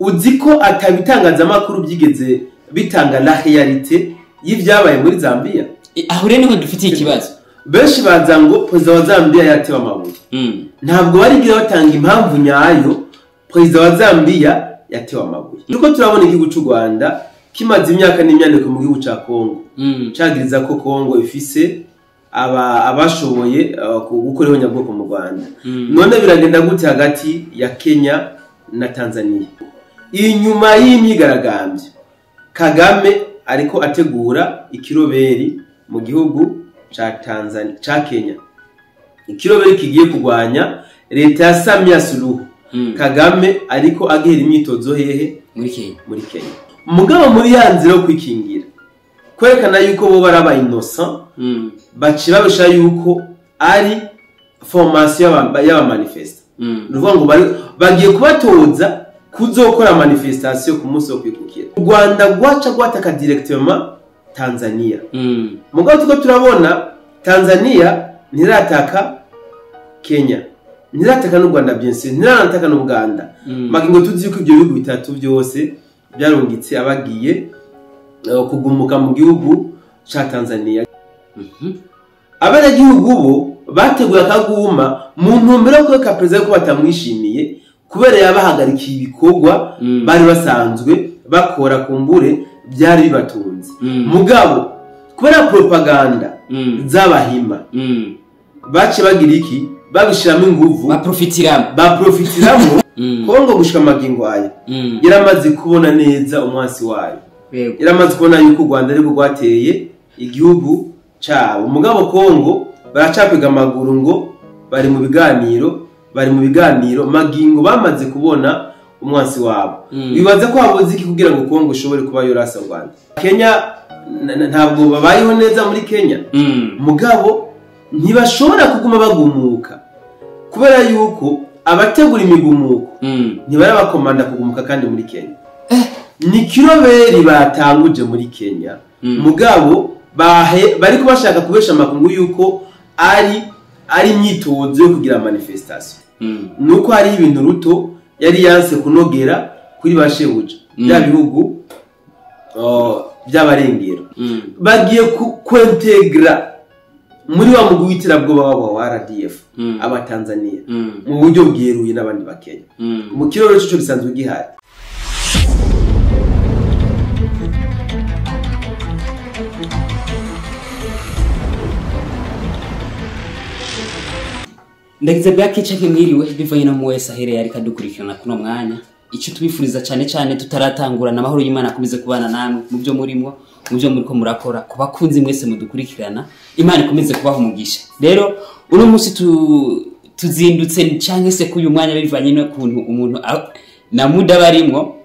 uzi ko atabitangaza makuru byigeze bitanga la réalité y'ivyabaye muri Zambia. Aho rero niho dufitiye ikibazo. Benshi baza ngo president wa Zambia yatewe amabuye. Ntabwo barigira batanga impamvu nyayo president wa Zambia yatewe amabuye. Nuko turabona igihugu cy'u Rwanda kimaze imyaka n'imyaniko mu gihugu ca Kongo. Cagiriza ko Kongo ifise abashoboye gukoreho nyabwoko mu Rwanda. None biragenda gute hagati ya Kenya na Tanzania? Inyuma y'imyigaragambyo Kagame ariko ategura ikiroberi mu gihugu ca Tanzania ca Kenya. Ikiroberi kigiye kugwanya leta ya Samia Suluhu. Kagame ariko agera imyitozo hehe muri Kenya. Mugabo muri yanzira yo kwikingira kwerekana yuko bo baraba innocent baci babisha yuko ari formation y'aba manifesta. Nuvuga ngo bagiye kubatoza kuzokora manifestation ku munsi wo kwikukira. U Rwanda gwaca gwataka directement Tanzania. Mugabo tuko turabona Tanzania nirataka Kenya, nirataka n'u Rwanda bien sûr, nirataka n'u Uganda. Magingo tuzi yuko ibyo bihugu bitatu byose byarungitse abagiye kugumuka mu gihugu ca Tanzania. Abanyagihugu bo bateguye akaguma mu ntumbero ko kapreza ko batamwishimiye kubera yabahagarikiye ibikorwa bari basanzwe bakora kumbure byari bibatunze. Mugabo kubera propaganda z'abahima bace bagira iki babishiramo inguvu baprofitiramo Kongo gushika magingo aya yaramaze kubona neza umwasi wayo. Yaramaze kubona yuko u Rwanda ari rwateye igihugu cabo. Mugabo Kongo baracapiga amaguru ngo bari mu biganiro magingo bamaze kubona umwasi wabo. Bibaza ko habuze iki kugira ngo Kongo ishobore kuba yorasa u Rwanda. Kenya ntabwo babayeho neza muri Kenya. Mugabo ntibashobora kuguma bagumuka kubera yuko abategura imigumuko ntibara bakomanda kugumuka kandi muri Kenya. Ni kiroberi batanguje muri Kenya. Mugabo bariko bashaka kubesha makungu yuko ari imyitozo yo kugira manifestation. Nuko hari ibintu ruto yari yanse kunogera kuri bashebuja bya bihugu by'abarengero. Bagiye kwintegra muri wa mugwi w'iterabwoba wa RDF aba Tanzania mu buryo bweruye n'abandi bakenya. Mu kiroro cyo bisanzwe gihari. Ndagize bwakica kimwiriwe bivanye no muwese ahereye ari kadukurikirana kuno mwanya. Icyo tubifuriza cyane tutaratangura na mahoro y'Imana akomeze kubana namwe mu byo murimo mu byo muriko murakora kubakunzi mwese mudukurikirana. Imana ikomeze kubaho umugisha. Rero uno munsi tuzindutse cyangwa se kuyu mwanya bivanye no kuntu umuntu na muda barimwo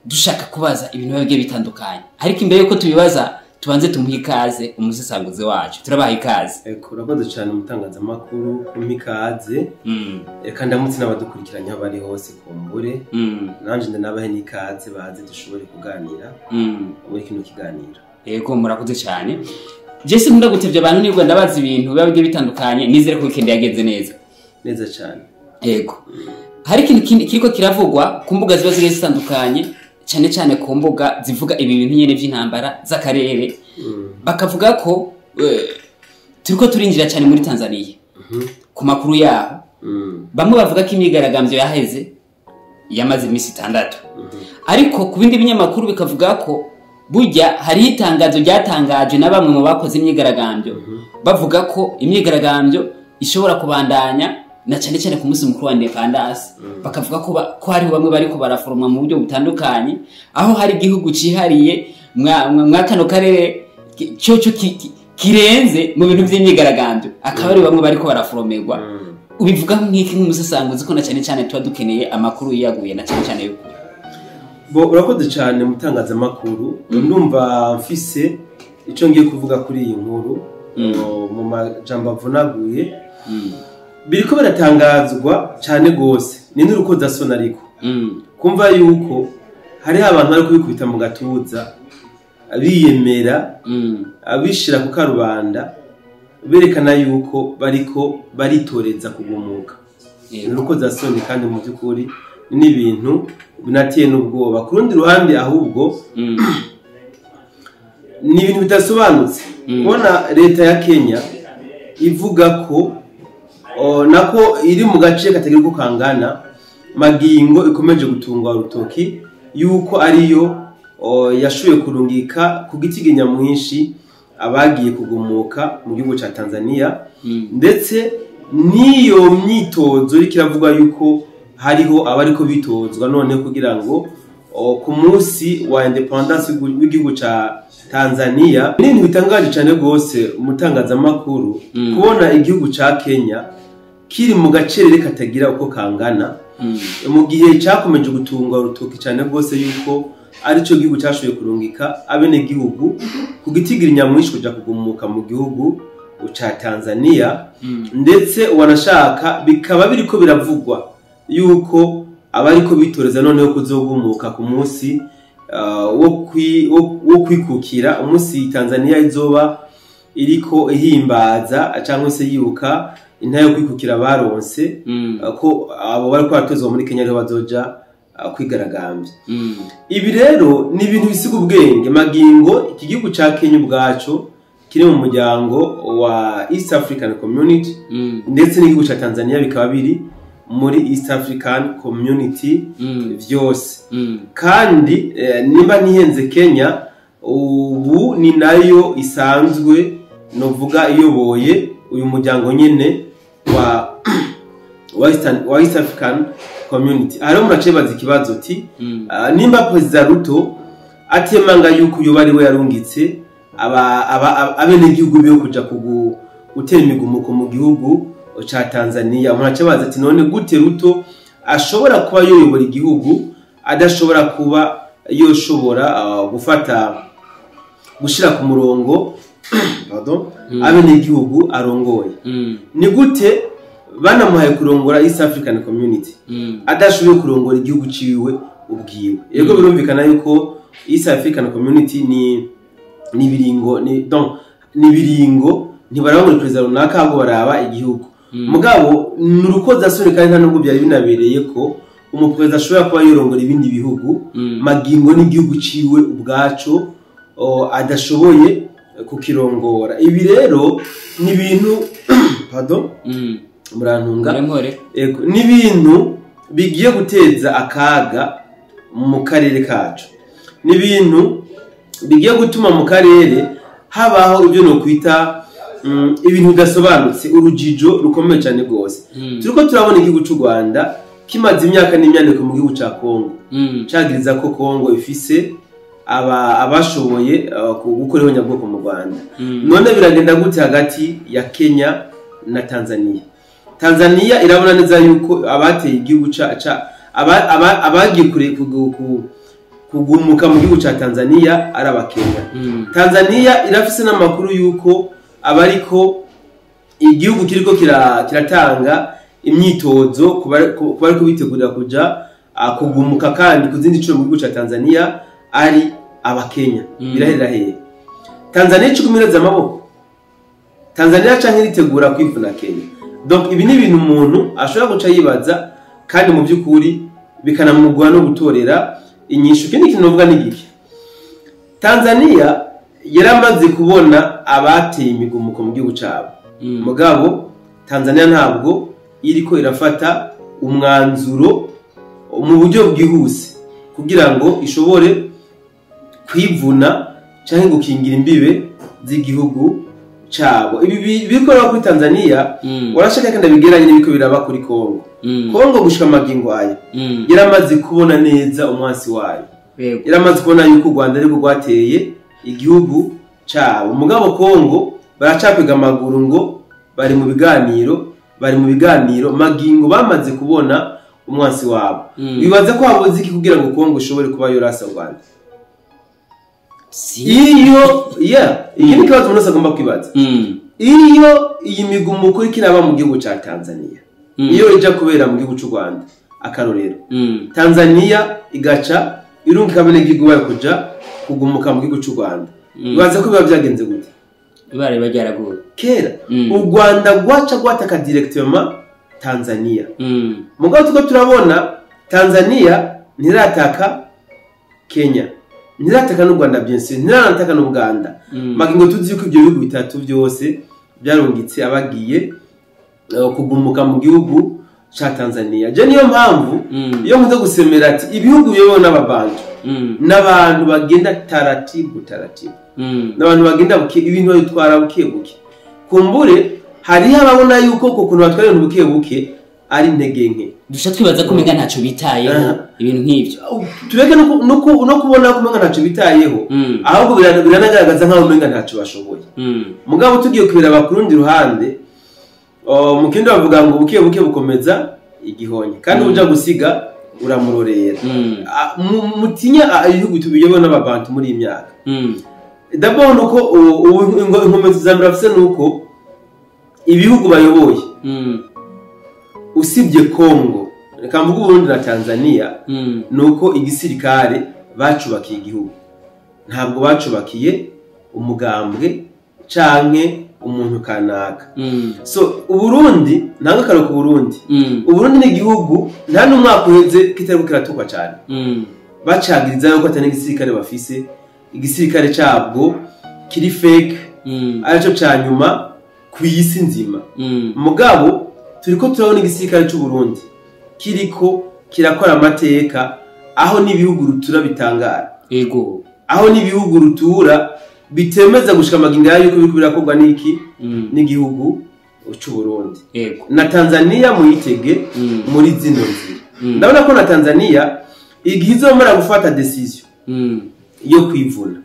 dushaka kubaza ibintu bigiye bitandukanye. Ariko imbere yuko tubibaza tubanze tumuha ikaze umusesanguzi wacu. Turabaha ikaze. Urakoze cyane umutangaza makuru kumikaze. Reka ndamutse n'abadukurikiranye aho bari hose kumbure. Nanje ndanabahe n'ikaze baze dushobore kuganira muri kino kiganiro. Yego murakoze cyane. Jesse nkunda gutevya abantu ni Rwanda bazi ibintu bigiye bitandukanye. Nizere ko weekend yageze neza cyane. Yego. Hari ikintu kiriko kiravugwa ku mbuga ziba zitandukanye cyane ku mbuga zivuga ibi bintu nyene by'intambara z'akarere. Bakavuga ko turiko turinjira cyane muri Tanzania. Ku makuru yaho bamwe bavuga ko imyigaragambyo yaheze yamaze imisi 6. Ariko ku bindi binyamakuru bikavuga ko burya hari itangazo ryatangajwe na bamwe mu bakoze imyigaragambyo bavuga ko imyigaragambyo ishobora kubandanya na cyane ku munsi mukuru wa Independence. Bakavuga ko hari bamwe bariko baraforoma mu buryo butandukanye aho hari igihugu cihariye mwa kano karere cyo kirenze mu bintu by'imyigaragambyo akaba ari bamwe bariko baraforomerwa. Ubivuga nk'iki nk'umusesanguzi ko na cyane tuba dukeneye amakuru yaguye na cyane yuko urakoze cyane mutangaza makuru. Ndumva mfise ico ngiye kuvuga kuri iyi nkuru mu majambo avunaguye. Biriko biratangazwa cyane gose ni n'urukoza sona ariko kumva yuko hari abantu bari kubikubita mu gatuza abiyemera abishira ku karubanda berekana yuko bariko baritoreza kugumuka. Nuko zasoni kandi mu byukuri n'ibintu binatiye n'ubwoba. Ku rundi ruhande ahubwo ni ibintu bidasobanutse kubona leta ya Kenya ivuga ko nako iri mu gace katagira uko kangana Magingo ikomeje gutungwa urutoki yuko ariyo yashoboye kurungika ku giti nyamwinshi abagiye kugumuka mu gihugu ca Tanzania ndetse niyo myitozo ikiravuga yuko hariho abariko bitozwa none kugira ngo ku munsi wa independence w'igihugu ca Tanzania. Ni ibintu bitangaje cyane gose umutangazamakuru kubona igihugu ca Kenya kiri mu gacerere katagira uko kangana mu gihe cyakomeje gutungwa urutoki cyane gose yuko arico gihugu cyashoboye kurungika abene gihugu ku gitigira nyamwinshi kuja kugumuka mu gihugu ca Tanzania ndetse wanashaka bikaba biriko biravugwa yuko abariko bitoreza noneho kuzogumuka ku munsi wo kwikukira umunsi Tanzania izoba iriko ihimbaza cyangwa se yibuka intayo kwikukira baronse ko abo bari kwatozwa muri Kenya rero bazoja kwigaragambya. Ibi rero ni ibintu bisiga ubwenge. Magingo iki gihugu ca Kenya ubwaco kiri mu muryango wa East African Community ndetse n'igihugu ca Tanzania bikaba biri muri East African Community vyose kandi niba nihenze Kenya ubu ni nayo isanzwe novuga iyoboye uyu muryango nyene wa East African Community. Hariho muracebaza ikibazo ti nimba President Ruto atemanga yuko yoba ari we yarungitse abene gihugu biyo kuja gutera imigumuko mu gihugu cha Tanzania, muracebaza ati none gute Ruto ashobora kuba yoyobora igihugu adashobora kuba yoshobora gushira ku murongo abene gihugu arongoye? Ni gute banamuhaye kurongora East African Community adashoboye kurongora igihugu ciwe ubwiwe? Yego birumvikana yuko East African Community ni biringo ntibaraba muri president runaka ahubwo baraba igihugu mugabo nurukoza sore kandi nta nubwo byari binabereye ko umuperezida ashobora kuba yorongora ibindi bihugu Magingo n'igihugu ciwe ubwaco adashoboye kukirongora. Ibi rero ni ibintu murantunga ni ibintu bigiye guteza akaga mu karere kacu, ni ibintu bigiye gutuma mu karere habaho ibyo no kwita ibintu bidasobanutse, urujijo rukomeye cyane gose. Turiko turabona igihugu cy'u Rwanda kimaze imyaka n'imyandiko mu gihugu ca Kongo cagiriza ko Kongo ifise abashoboye gukoreho nyabwoko mu Rwanda. None biragenda gute hagati ya Kenya na Tanzania? Tanzania irabona neza yuko abateye igihugu abagiye kugumuka mu gihugu ca Tanzania ari abakenya. Tanzania irafise n'amakuru yuko abariko igihugu kiriko kiratanga imyitozo kuba bitegurira kuja kugumuka kandi kuzindi cyo mu gihugu ca Tanzania ari abakenya. Birahera hehe? Tanzania icikumireza amaboko? Tanzania canke ritegura kwivuna Kenya? Donc ibi ni ibintu umuntu ashobora guca yibaza kandi mu byukuri bikanamugwa no gutorera inyishu. Kindi kintu novuga ni giki, Tanzania yaramaze kubona abateye imigumuko mu gihugu cyabo mugabo Tanzania ntabwo iriko irafata umwanzuro mu buryo bwihuse kugira ngo ishobore kwivuna cyangwa gukingira imbibe z'igihugu cyabo. Ibi bikora kuri Tanzania warashaka kandi bigeranye n'ibiko biraba kuri Kongo. Kongo gushika Magingo aya yaramaze kubona neza umwansi wayo, yaramaze kubona yuko u Rwanda ariko rwateye igihugu cyabo mugabo Kongo baracapiga amaguru ngo bari mu biganiro. Magingo bamaze kubona umwansi wabo. Bibaza ko habuze iki kugira ngo Kongo ishobore kuba yorasa Rwanda? Iki ni kibazo umuntu agomba kwibaza. Iyo iyi migumuko ikiraba mu gihugu ca Tanzania iyo ija kubera mu gihugu cy'u Rwanda akarorero, Tanzania igaca irungika abene gihugu bayo kuja kugumuka mu gihugu cy'u Rwanda, bibaza ko biba byagenze gute? Ibare bagyaraguye kera u Rwanda gwaca gwataka directement Tanzania mugabo tuko turabona Tanzania ntirataka Kenya, ntirataka n'u Rwanda bien sûr, ntirataka n'u Uganda. Magingo tuzi yuko ibyo bihugu bitatu byose byarungitse abagiye kugumuka mu gihugu cha Tanzania. Je niyo mpamvu iyo muze gusemera ati ibihugu biyobowe n'ababantu n'abantu bagenda taratibu n'abantu bagenda ibintu bitwara buke kumbure hari ababona yuko kukuntu batwara ibintu buke ari intege nke. Dusha twibaza ko menga ntaco bitayeho ibintu nk'ivyo. Tureke no kubona ko menga ntaco bitayeho, ahubwo biranagaragaza nkaho menga ntaco bashoboye. Mugabo tugiye kubira abakurundi ruhande, mukindi bavuga ngo buke bukomeza igihonye, kandi uja gusiga uramurorera. Mutinya ibihugu tubiyobowe n'ababantu muri imyaka. D'abord nuko inkomezi zamurafise nuko ibihugu bayoboye usibye Kongo, reka mvuga Burundi na Tanzania, nuko igisirikare bacubakiye igihugu, ntabwo bacubakiye umugambwe canke umuntu kanaka. So Uburundi nanga karo ku Burundi, Uburundi ni igihugu nta n'umwaka uheze kitari kiratukwa cyane, bacagiriza yuko atane igisirikare bafise, igisirikare cyabwo kiri fake, aricyo cyanyuma ku isi nzima. Mugabo turiko turabona igisirikare cy'u Burundi kiriko kirakora amateka, aho n'ibihugu rutura bitangara, ego aho n'ibihugu rutura bitemeza gushika maginga yuko biriko birakorwa n'iki n'igihugu cy'u Burundi. Ego Na Tanzania muyitege muri zino nzira. Ndabona ko na Tanzania igihizo mara gufata decision yo kwivuna,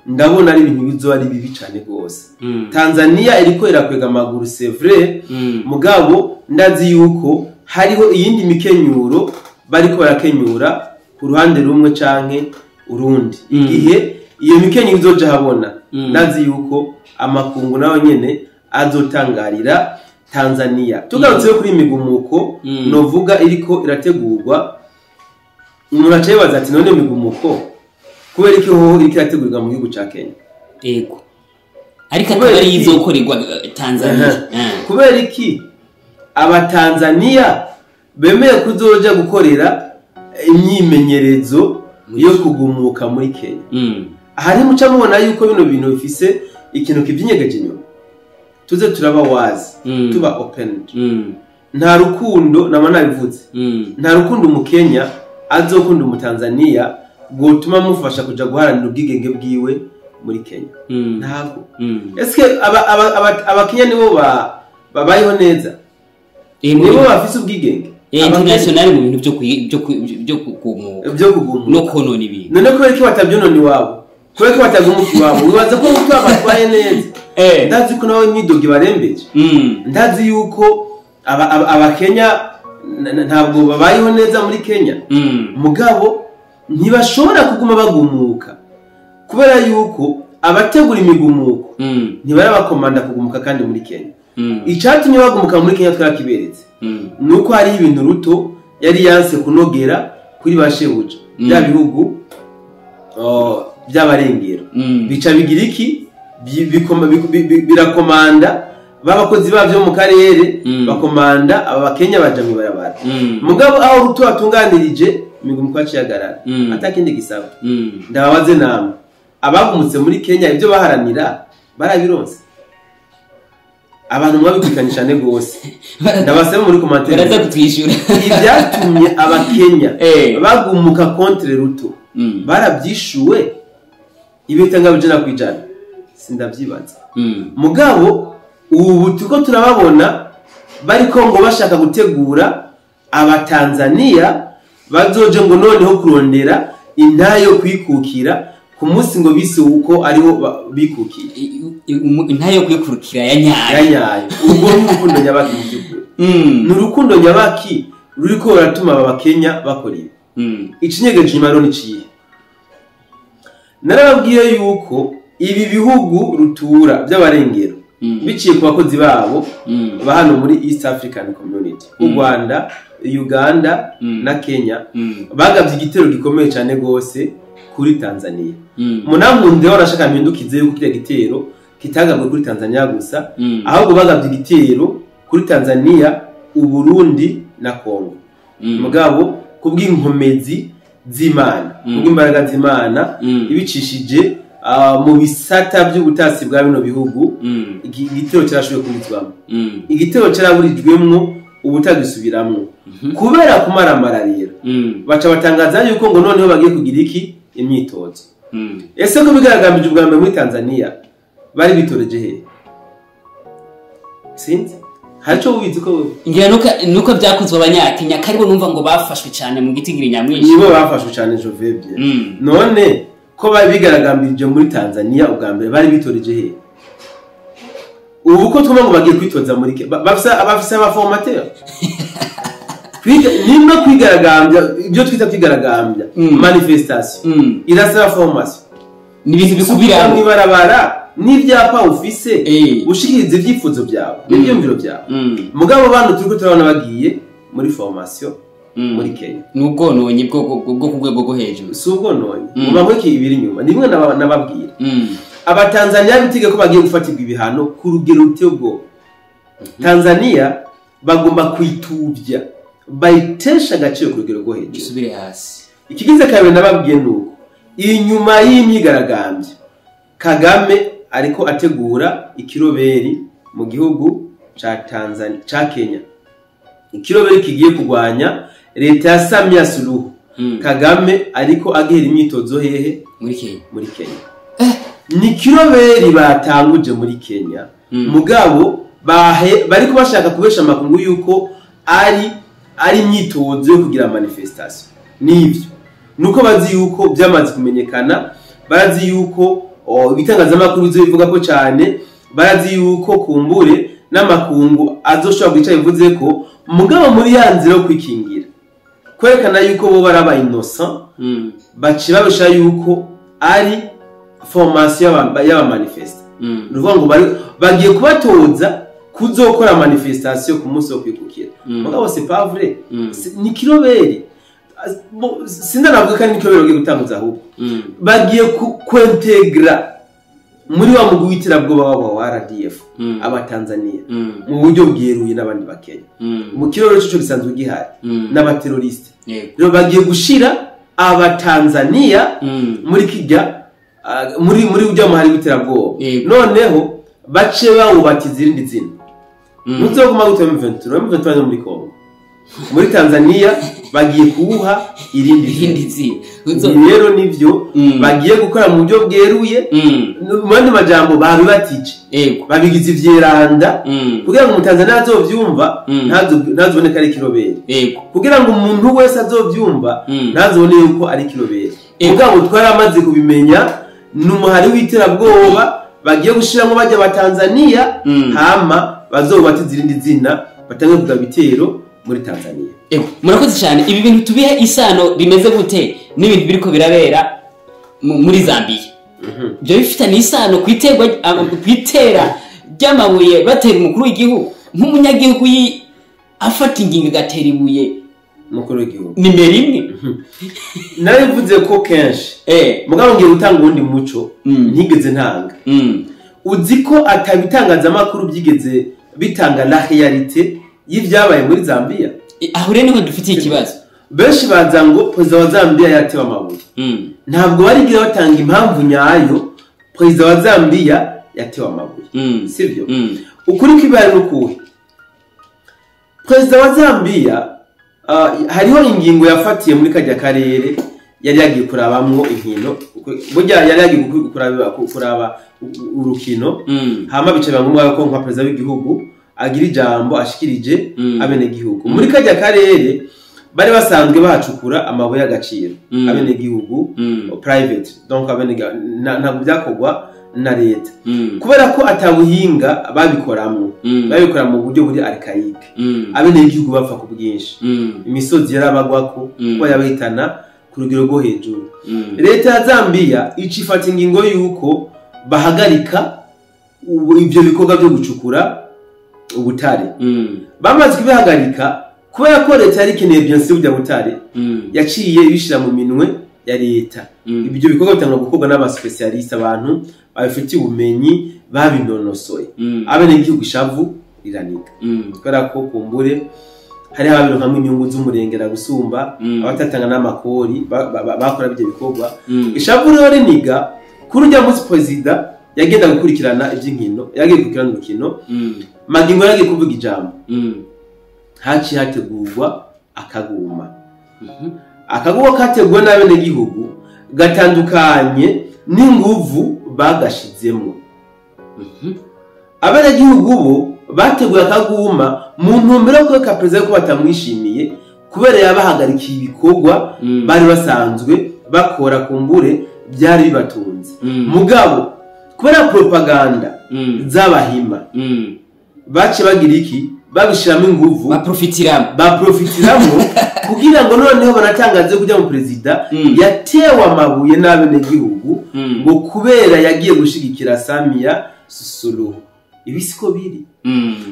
ndabona ari ibintu bizo ari bibi cyane gose. Tanzania iriko irakwega amaguru c'est vrai, mugabo ndazi yuko hariho iyindi mikenyuro bariko barakenyura ku ruhande rumwe canke urundi. Igihe iyo mikenyuro izoja habona, ndazi yuko amakungu nawe nyene azotangarira Tanzania. Tugarutse kuri imigumuko novuga iriko irategurwa, umuntu acayibaza ati none imigumuko kubera iki ho irategurwa mu gihugu ca Kenya? Ego ariko akabari yizokorerwa Tanzania. Kubera iki Abatanzania bemeye kuzoja gukorera imyimenyerezo yo kugumuka muri Kenya? Hari muca mubona yuko bino bintu bifise ikintu kivyinyegeje inyuma. Tuze turaba wazi, tuba open. Nta rukundo nama nabivuze, nta rukundo mu Kenya azokunda mu Tanzania gutuma mufasha kuja guharanira ubwigenge bwiwe muri Kenya. Ntabwo. Eske abakenya nibo babayeho neza? Nibo bafise ubwigenge international mu bintu byo kugumuka no konona ibintu. None ko iki batabyononi wabo, ko iki batagumuka wabo, wibaza ko utu abatwaye neza? Ndazi ko nawe nyidogi barembeje. Ndazi yuko abakenya ntabwo babayeho neza muri Kenya. Mugabo ntibashobora kuguma bagumuka kubera yuko abategura imigumuko ntibara bakomanda kugumuka kandi muri Kenya. Icatumye bagumuka muri Kenya twarakiberetse, nuko hari ibintu Ruto yari yanse kunogera kuri bashebuja bya bihugu by'abarengero. Bica bigira iki? Birakomanda babakozi bavyo mu karere, bakomanda abakenya baja mu barabara. Mugabo aho Ruto atunganirije imigumuko yaciyagarara, atakindi gisaba. Ndababaze namwe abagumutse muri Kenya ibyo baharanira barabironse? Abantu mwabikikanisha ne gose. Ndabasaba muri commentaire baraza kutwishura ibyatumye abakenya bagumuka contre Ruto barabyishuwe ibitanga bijana kwijana, sindavyibaza. Mugabo ubu tuko turababona bariko ngo bashaka gutegura Abatanzania bazoje ngo noneho kurondera intayo kwikukira ku munsi ngo bise uko ariho bikukiye. Intayo kwikukira yanyaye ubwo n'urukundo nyabaki mu by'ukuri. N'urukundo nyabaki ruriko ratuma abakenya bakora ibi. Icinyegeje imaro niciye. Narababwiye yuko ibi bihugu rutura by'abarengero biciye ku bakozi babo ba hano muri East African Community, u Rwanda, Uganda na Kenya, bagavye igitero gikomeye cyane gose kuri Tanzania. Munamunde warashaka mpindukize yuko kiriya gitero kitagabwe kuri Tanzania gusa, ahubwo bagavye igitero kuri Tanzania, u Burundi na Kongo. Mugabo kubw'inkomezi z'Imana kubw'imbaraga z'Imana ibicishije mu bisata by'ubutasi bwa bino bihugu igitero cyarashoboye kubizwamo igitero cyaraburijwemwo ubutagisubiramo kubera kumaramara rero baca batangaza yuko ngo noneho bagiye kugira iki imyitozo ese ko bigaragambije ubwa mbere muri Tanzania bari bitoreje he sinzi haco ubizi ko ngira nuko byakozwe abanyakenya karibo numva ngo bafashwe cyane mu gitigiri nyamwinshi nibo bafashwe cyane Jovebye none ko bari bigaragambije muri Tanzania ubwa mbere bari bitoreje he ubu ko twumva ngo bagiye kwitoza muri ke bafise abaformateur nimba kwigaragambya ibyo twita kwigaragambya manifestation irasaba formation n'ibintu bikubira mu barabara n'ibyapa ufise ushikiriza ibyifuzo byawe n'ibyumviro byawe mugabo bantu turiko turabona bagiye muri formation muri Kenya n'ubwononye bwo ku rwego rwo hejuru si ubwononye mubamwe ki ibiri nyuma nimwe nababwira abatanzania bitige ko bagiye gufatirwa ibihano ku rugero rutebwo Tanzania bagomba kwituvya bayitesha agaciro ku rugero rwo hejuru isubire hasi ikigize kabiri nababwiye nuko inyuma y'imyigaragambyo Kagame ariko ategura ikiroberi mu gihugu ca Tanzania ca Kenya ikiroberi kigiye kugwanya leta ya Samia Suluhu Kagame ariko agera imyitozo hehe muri Kenya ni kiroberi batanguje muri Kenya mugabo bariko bashaka kubesha makungu yuko ari imyitozo yo kugira manifestation nivyo nuko bazi yuko byamaze kumenyekana barazi yuko ibitangazamakuru bizo bivuga ko cyane barazi yuko kumbure n'amakungu azoshobora kwica bivuze ko mugabo muri yanzira yo kwikingira kwerekana yuko bo baraba innocent baci babesha yuko ari formation y'aba manifeste ruvuga ngo bagiye kubatoza kuzokora manifestation ku munsi wo kwikukira mugabo c'est pas vrai ni kiroberi sinda navuga kandi kiroberi bagiye gutanguza ahubwo bagiye kwintegra muri wa mugwi w'iterabwoba wa RDF abatanzania mu buryo bweruye n'abandi bakenya mu kiroro cyo gisanzwe gihari n'abateroriste rero bagiye gushira abatanzania muri kijya muri ujya muhari w'iterabwoba noneho bace bawubatiza irindi zina muzoguma gutema M23 muri Kongo muri Tanzania bagiye kuwuha irindi zina rero nivyo bagiye gukora mu buryo bweruye mu majambo babibatije babigize ivyeranda kugira ngo umutanzania azovyumva ntazoboneka ari kiroberi kugira ngo umuntu wese azovyumva ntazobone yuko ari kiroberi mugabo twaramaze kubimenya n'umuhari w'iterabwoba bagiye gushiramo bajya abatanzania hama bazobatiza irindi zina batange kuga bitero muri Tanzania murakoze cyane ibi bintu tubihe isano bimeze gute n'ibintu biriko birabera muri Zambia byo bifitanye isano kwitera ry'amabuye batera umukuru w'igihugu nk'umunyagihugu afata ingingo gatera ibuye mukuru w'igihugu nimero imwe narivuze ko kenshi mugabo ngiye gutanga ubundi muco ntigeze ntanga uzi ko atabitangaza amakuru byigeze bitanga la réalité y'ibyabaye muri Zambia aho rero niho dufitiye ikibazo benshi baza ngo president wa Zambia yatewe amabuye ntabwo barigira batanga impamvu nyayo president wa Zambia yatewe amabuye sivyo ukuri kibari n'ukuhe president wa Zambia hariho ingingo yafatiye muri kajya karere yari yagiye kurabamwo inkino burya yari yagiye kuraba urukino hama bicara ngombwa ko nka president w'igihugu agira ijambo ashikirije abene gihugu muri kajya karere bari basanzwe bahacukura amabuye y'agaciro abene gihugu private donc abene ntabwo byakogwa na leta kubera ko atabuhinga babikora mu buryo buri archaïque abene gihugu bapfa ku bwinshi imisozi yarabagwako ko yabahitana ku rugero rwo hejuru leta ya Zambia icifata ingingo yuko bahagarika ibyo bikorwa byo gucukura ubutare bamaze kubihagarika kubera ko leta yari ikeneye byose bya butare yaciye ibishira mu minwe ya leta ibyo bikorwa bitangwa gukorwa n'abaspecialiste abantu babifitiye ubumenyi babinonosoye abene igihugu ishavu riranika kubera ko kumbure hari abantu hamwe inyungu z'umurengera gusumba abatatanga n'amakori bakora ibyo bikorwa ishavu rero riniga kuri ujya munsi president yagenda gukurikirana iby'inkino yagiye gukurikirana urukino magingo yagiye kuvuga ijambo haci hategurwa akaguma akaguma kateguwe n'abene gihugu gatandukanye n'inguvu bagashizemo abene gihugu bo bateguye akaguma mu ntumbero ko ka president ko batamwishimiye kubera yabahagarikiye ibikorwa bari basanzwe bakora kumbure byari bibatunze mugabo kubera propaganda z'abahima bace bagira iki babishiramo inguvu baprofitiramo kugira ngo noneho banatangaze kujya mu president yatewe amabuye n'abene gihugu ngo kubera yagiye gushigikira Samia Suluhu ibisiko biri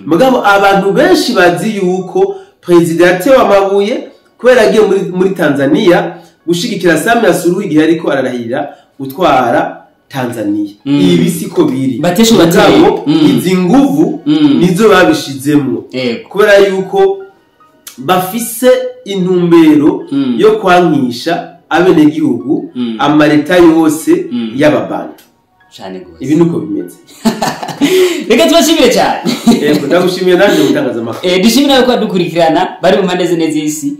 mugabo abantu benshi bazi yuko president yatewe amabuye kubera yagiye muri Tanzania gushigikira Samia Suluhu igihe ariko ararahira gutwara Tanzania ibisiko biri batesho izi nguvu nizo babishizemo kubera yuko bafise intumbero yo kwankisha abene gihugu amareta yose y'ababantu cyane gose ibi nuko bimeze reka tubashimire cyane ndagushimiye nanjye gutangaza amakuru dushimira ko dukurikirana bari mu mpande zine z'isi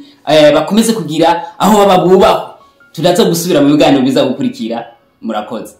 bakomeze kugira aho baba bubaho turaza gusubira mu biganiro biza gukurikira murakoze